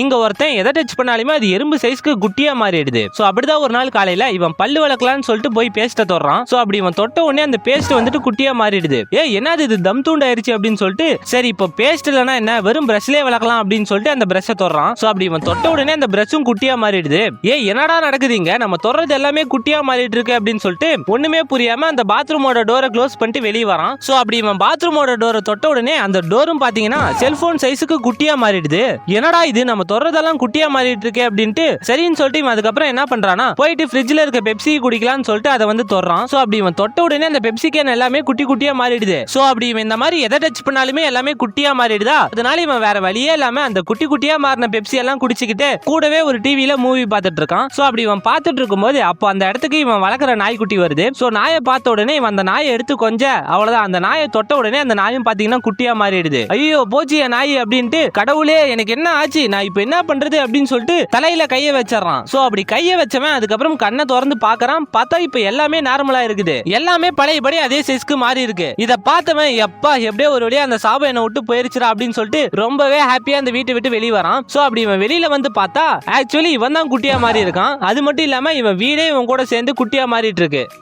இங்க ஒருத்தன் எதை டச் பண்ணாலுமே அது எறும்பு சைஸ்க்கு குட்டியா மாறிடுது. சோ அப்படிதான் ஒரு நாள் காலையில இவன் பல்லு வளர்க்கலாம்னு சொல்லிட்டு போய் பேஸ்ட தொடுறான். சோ அப்படி இவன் தொட்ட உடனே அந்த பேஸ்ட் வந்துட்டு குட்டியா மாறிடுது. என்னது இது தம் தூண்டு ஆயிருச்சு அப்படின்னு சொல்லிட்டு சரி இப்போ பேஸ்ட் இல்லனா என்ன வெறும் பிரஷ்லயே வளர்க்கலாம் அப்படின்னு சொல்லிட்டு அந்த பிரஷை தொடுறான். சோ அப்படி இவன் தொட்ட உடனே அந்த பிரஷும் குட்டியா மாறிடுது. என்னடா நடக்குதுங்க, நம்ம தொடுறது எல்லாமே குட்டியா மாறிட்டு இருக்கு அப்படின்னு சொல்லிட்டு ஒண்ணுமே புரியாம அந்த பாத்ரூமோட டோரை க்ளோஸ் பண்ணிட்டு வெளியே வரான். சோ அப்படி இவன் பாத்ரூமோட டோரை தொட்ட உடனே அந்த டோரும் பாத்தீங்கன்னா செல்போன் சைஸுக்கு குட்டியா மாறிடுது. என்னடா இது நம்ம தொடுறதெல்லாம் குட்டியா மாறிட்டு இருக்கே அப்படின்ட்டு சரின்னு சொல்லிட்டு இவன் அதுக்கப்புறம் என்ன பண்றானா போயிட்டு ஃப்ரிட்ஜ்ல இருக்க பெப்சி குடிக்கலாம்னு சொல்லிட்டு அதை வந்து தொடுறான். சோ அப்படி இவன் தொட்ட உடனே அந்த பெப்சி கேன் எல்லாமே குட்டி குட்டியா மாறிடுது. சோ அப்படி இவன் இந்த மாதிரி எதை டச் பண்ணாலுமே எல்லாமே குட்டியா மாறிடுதா. அதனால இவன் வேற வழியே இல்லாம அந்த குட்டி குட்டியா மாறின பெப்சி எல்லாம் குடிச்சுக்கிட்டு கூடவே ஒரு டிவில மூவி பார்த்துட்டு இருக்கான். சோ அப்படி இவன் பார்த்துட்டு இருக்கும்போது அப்போ அந்த இடத்துக்கு இவன் வளர்க்குற நாய்க்குட்டி வருது. சோ நாயை பார்த்த உடனே இவன் அந்த நாயை எடுத்து கொஞ்சம் அவ்வளவுதான் அந்த நாயை தொட்ட உடனே அந்த நாயும் பாத்தீங்கன்னா குட்டியா மாறிடுது. ஐயோ போச்சு என் நாய் அப்படின்ட்டு கடவுளே எனக்கு என்ன ஆச்சு நான் இப்ப என்ன பண்றது அப்படின்னு சொல்லிட்டு தலையில கைய வச்சிடறான். சோ அப்படி கைய வச்சவன் அதுக்கப்புறம் கண்ணை திறந்து பாக்குறான். பார்த்தா இப்ப எல்லாமே நார்மலா இருக்குது. எல்லாமே பழையபடி அதே சைஸ்க்கு மாறி இருக்கு. இத பார்த்தவன் எப்பா எப்படியோ ஒரு வழியா அந்த சாபம் என்ன விட்டு போயிருச்சுடா அப்படின்னு சொல்லிட்டு ரொம்பவே ஹாப்பியா அந்த வீட்டை விட்டு வெளியே வரான். சோ அப்படி இவன் வெளியில வந்து பார்த்தா ஆக்சுவலி இவன் தான் குட்டியா மாறி இருக்கான். அது மட்டும் இல்லாம இவன் வீடே இவன் கூட சேர்ந்து குட்டியா மாறிட்டு இருக்கு.